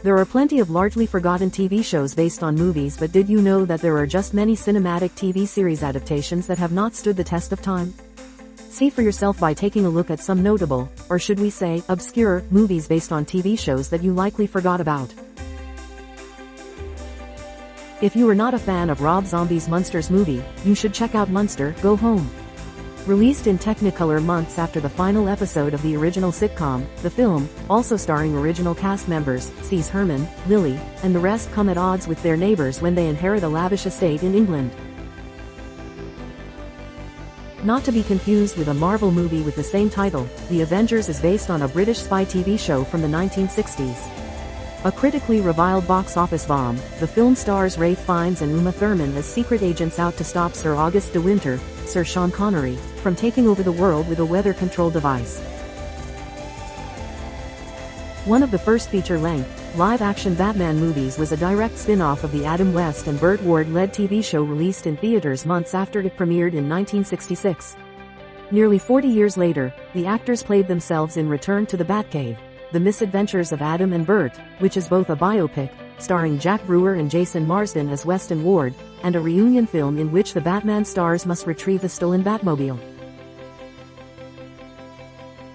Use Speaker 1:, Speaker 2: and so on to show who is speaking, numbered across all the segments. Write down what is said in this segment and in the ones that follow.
Speaker 1: There are plenty of largely forgotten TV shows based on movies, but did you know that there are just many cinematic TV series adaptations that have not stood the test of time? See for yourself by taking a look at some notable, or should we say, obscure, movies based on TV shows that you likely forgot about. If you are not a fan of Rob Zombie's Munsters movie, you should check out Munster, Go Home. Released in Technicolor months after the final episode of the original sitcom, the film, also starring original cast members, sees Herman, Lily, and the rest come at odds with their neighbors when they inherit a lavish estate in England. Not to be confused with a Marvel movie with the same title, The Avengers is based on a British spy TV show from the 1960s. A critically reviled box office bomb, the film stars Ralph Fiennes and Uma Thurman as secret agents out to stop Sir August de Winter, Sir Sean Connery, from taking over the world with a weather control device. One of the first feature-length, live-action Batman movies was a direct spin-off of the Adam West and Burt Ward-led TV show released in theaters months after it premiered in 1966. Nearly 40 years later, the actors played themselves in Return to the Batcave, The Misadventures of Adam and Burt, which is both a biopic, starring Jack Brewer and Jason Marsden as West and Ward, and a reunion film in which the Batman stars must retrieve the stolen Batmobile.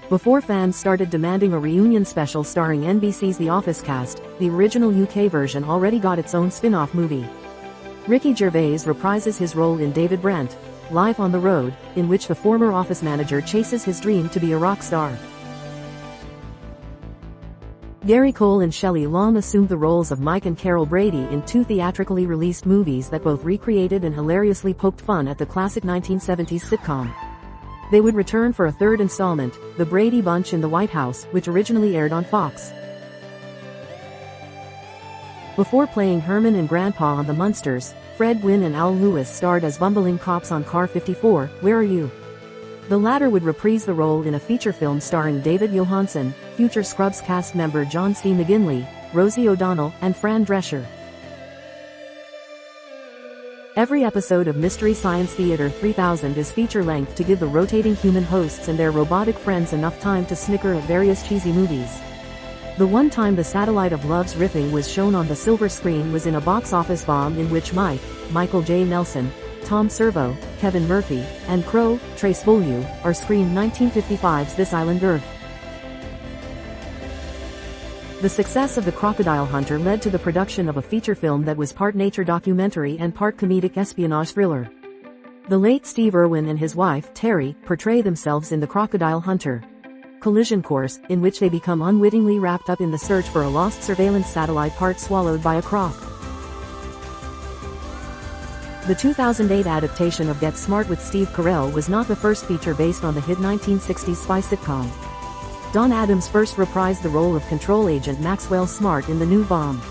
Speaker 1: Before fans started demanding a reunion special starring NBC's The Office cast, the original UK version already got its own spin-off movie. Ricky Gervais reprises his role in David Brent, Life on the Road, in which the former office manager chases his dream to be a rock star. Gary Cole and Shelley Long assumed the roles of Mike and Carol Brady in two theatrically released movies that both recreated and hilariously poked fun at the classic 1970s sitcom. They would return for a third installment, The Brady Bunch in the White House, which originally aired on Fox. Before playing Herman and Grandpa on The Munsters, Fred Gwynne and Al Lewis starred as bumbling cops on Car 54, Where Are You? The latter would reprise the role in a feature film starring David Johansen, future Scrubs cast member John C. McGinley, Rosie O'Donnell, and Fran Drescher. Every episode of Mystery Science Theater 3000 is feature-length to give the rotating human hosts and their robotic friends enough time to snicker at various cheesy movies. The one time the Satellite of Love's riffing was shown on the silver screen was in a box office bomb in which Michael J. Nelson, Tom Servo, Kevin Murphy, and Crow, Trace Beaulieu, are screened 1955's This Island Earth. The success of The Crocodile Hunter led to the production of a feature film that was part nature documentary and part comedic espionage thriller. The late Steve Irwin and his wife, Terry, portray themselves in The Crocodile Hunter. Collision Course, in which they become unwittingly wrapped up in the search for a lost surveillance satellite part swallowed by a croc. The 2008 adaptation of Get Smart with Steve Carell was not the first feature based on the hit 1960s spy sitcom. Don Adams first reprised the role of control agent Maxwell Smart in The New Bomb.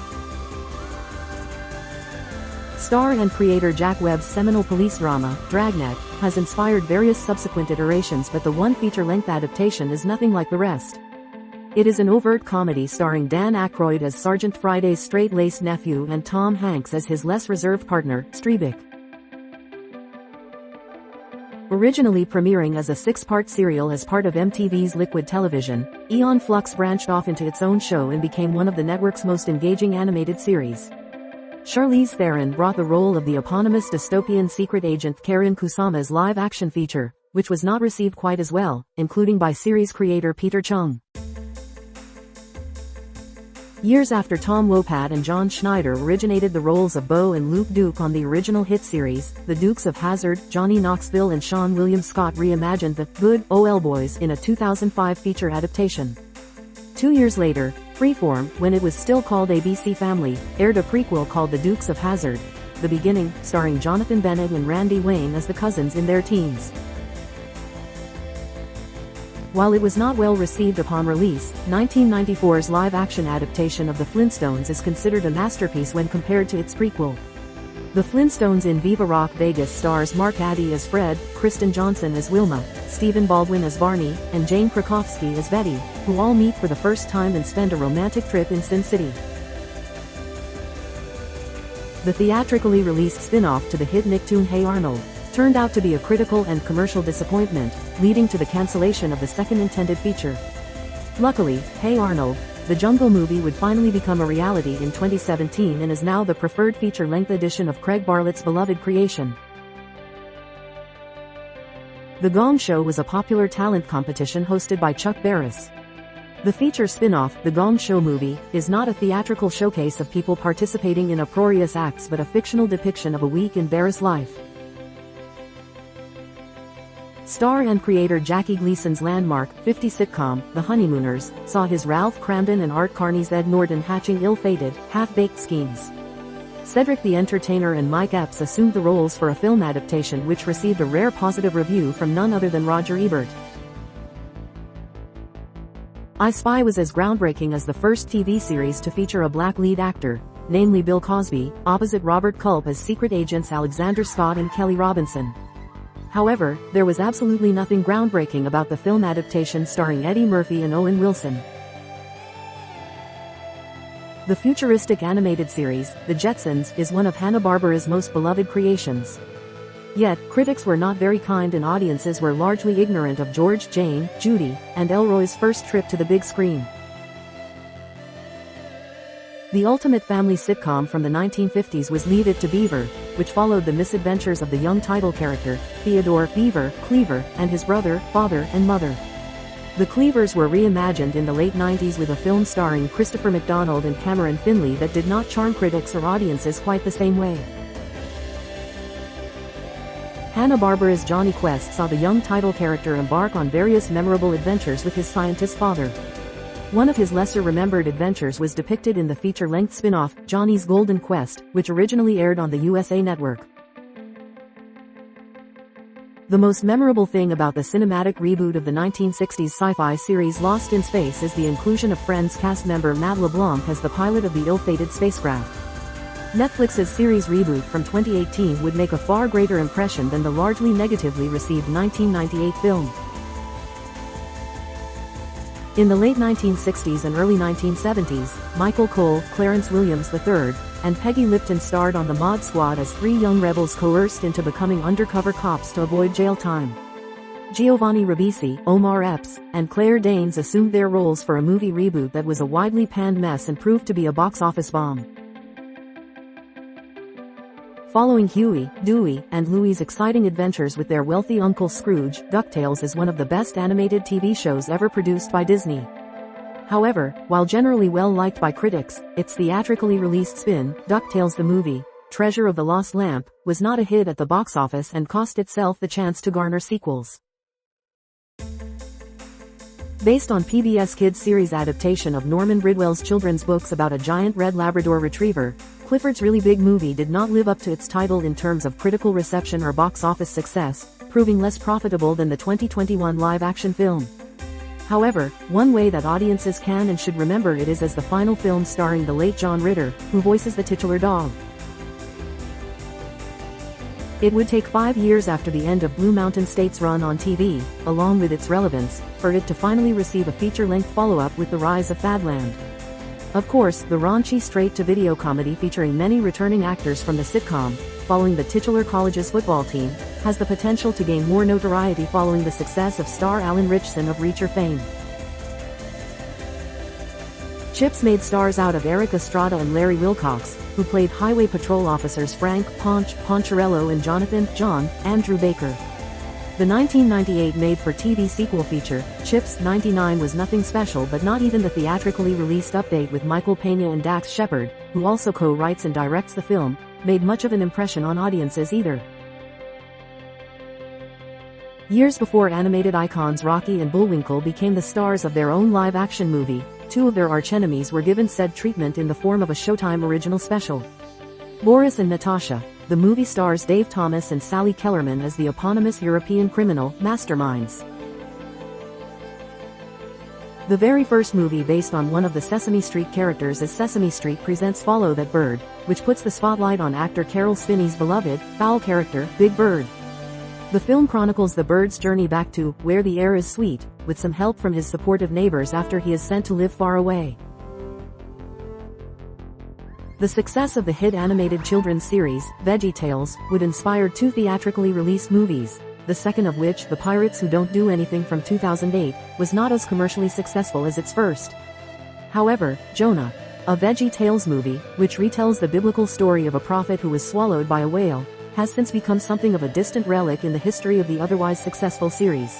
Speaker 1: Star and creator Jack Webb's seminal police drama, Dragnet, has inspired various subsequent iterations, but the one feature-length adaptation is nothing like the rest. It is an overt comedy starring Dan Aykroyd as Sergeant Friday's straight-laced nephew and Tom Hanks as his less reserved partner, Streebek. Originally premiering as a 6-part serial as part of MTV's Liquid Television, Aeon Flux branched off into its own show and became one of the network's most engaging animated series. Charlize Theron brought the role of the eponymous dystopian secret agent Karen Kusama's live-action feature, which was not received quite as well, including by series creator Peter Chung. Years after Tom Wopat and John Schneider originated the roles of Bo and Luke Duke on the original hit series, The Dukes of Hazzard, Johnny Knoxville and Sean William Scott reimagined the Good O.L. Boys in a 2005 feature adaptation. 2 years later, Freeform, when it was still called ABC Family, aired a prequel called The Dukes of Hazzard, The Beginning, starring Jonathan Bennett and Randy Wayne as the cousins in their teens. While it was not well received upon release, 1994's live-action adaptation of The Flintstones is considered a masterpiece when compared to its prequel. The Flintstones in Viva Rock Vegas stars Mark Addy as Fred, Kristen Johnson as Wilma, Stephen Baldwin as Barney, and Jane Krakowski as Betty, who all meet for the first time and spend a romantic trip in Sin City. The theatrically released spin-off to the hit Nicktoon Hey Arnold turned out to be a critical and commercial disappointment, leading to the cancellation of the second intended feature. Luckily, Hey Arnold, The Jungle movie would finally become a reality in 2017 and is now the preferred feature-length edition of Craig Bartlett's beloved creation. The Gong Show was a popular talent competition hosted by Chuck Barris. The feature spin-off, The Gong Show Movie, is not a theatrical showcase of people participating in uproarious acts but a fictional depiction of a week in Barris' life. Star and creator Jackie Gleason's landmark, 50s sitcom, The Honeymooners, saw his Ralph Kramden and Art Carney's Ed Norton hatching ill-fated, half-baked schemes. Cedric the Entertainer and Mike Epps assumed the roles for a film adaptation which received a rare positive review from none other than Roger Ebert. I Spy was as groundbreaking as the first TV series to feature a black lead actor, namely Bill Cosby, opposite Robert Culp as secret agents Alexander Scott and Kelly Robinson. However, there was absolutely nothing groundbreaking about the film adaptation starring Eddie Murphy and Owen Wilson. The futuristic animated series, The Jetsons, is one of Hanna-Barbera's most beloved creations. Yet, critics were not very kind and audiences were largely ignorant of George, Jane, Judy, and Elroy's first trip to the big screen. The ultimate family sitcom from the 1950s was Leave It to Beaver, which followed the misadventures of the young title character, Theodore Beaver Cleaver, and his brother, father, and mother. The Cleavers were reimagined in the late 90s with a film starring Christopher McDonald and Cameron Finley that did not charm critics or audiences quite the same way. Hanna-Barbera's Jonny Quest saw the young title character embark on various memorable adventures with his scientist father. One of his lesser-remembered adventures was depicted in the feature-length spin-off, Johnny's Golden Quest, which originally aired on the USA Network. The most memorable thing about the cinematic reboot of the 1960s sci-fi series Lost in Space is the inclusion of Friends cast member Matt LeBlanc as the pilot of the ill-fated spacecraft. Netflix's series reboot from 2018 would make a far greater impression than the largely negatively received 1998 film. In the late 1960s and early 1970s, Michael Cole, Clarence Williams III, and Peggy Lipton starred on the Mod Squad as three young rebels coerced into becoming undercover cops to avoid jail time. Giovanni Ribisi, Omar Epps, and Claire Danes assumed their roles for a movie reboot that was a widely panned mess and proved to be a box office bomb. Following Huey, Dewey, and Louie's exciting adventures with their wealthy Uncle Scrooge, DuckTales is one of the best animated TV shows ever produced by Disney. However, while generally well-liked by critics, its theatrically released spin, DuckTales the Movie, Treasure of the Lost Lamp, was not a hit at the box office and cost itself the chance to garner sequels. Based on PBS Kids series adaptation of Norman Bridwell's children's books about a giant red Labrador retriever, Clifford's Really Big Movie did not live up to its title in terms of critical reception or box office success, proving less profitable than the 2021 live-action film. However, one way that audiences can and should remember it is as the final film starring the late John Ritter, who voices the titular dog. It would take 5 years after the end of Blue Mountain State's run on TV, along with its relevance, for it to finally receive a feature-length follow-up with The Rise of Fadland. Of course, the raunchy straight-to-video comedy featuring many returning actors from the sitcom, following the titular college's football team, has the potential to gain more notoriety following the success of star Alan Ritchson of Reacher fame. Chips made stars out of Eric Estrada and Larry Wilcox, who played Highway Patrol officers Frank, Poncherello and Jonathan, John, Andrew Baker. The 1998 made-for-TV sequel feature, Chips 99 was nothing special, but not even the theatrically released update with Michael Pena and Dax Shepard, who also co-writes and directs the film, made much of an impression on audiences either. Years before animated icons Rocky and Bullwinkle became the stars of their own live-action movie, two of their archenemies were given said treatment in the form of a Showtime original special. Boris and Natasha. The movie stars Dave Thomas and Sally Kellerman as the eponymous European criminal masterminds. The very first movie based on one of the Sesame Street characters is Sesame Street Presents Follow That Bird, which puts the spotlight on actor Carol Spinney's beloved, foul character, Big Bird. The film chronicles the bird's journey back to where the air is sweet, with some help from his supportive neighbors after he is sent to live far away. The success of the hit animated children's series, VeggieTales, would inspire two theatrically released movies, the second of which, The Pirates Who Don't Do Anything from 2008, was not as commercially successful as its first. However, Jonah, a VeggieTales movie, which retells the biblical story of a prophet who was swallowed by a whale, has since become something of a distant relic in the history of the otherwise successful series.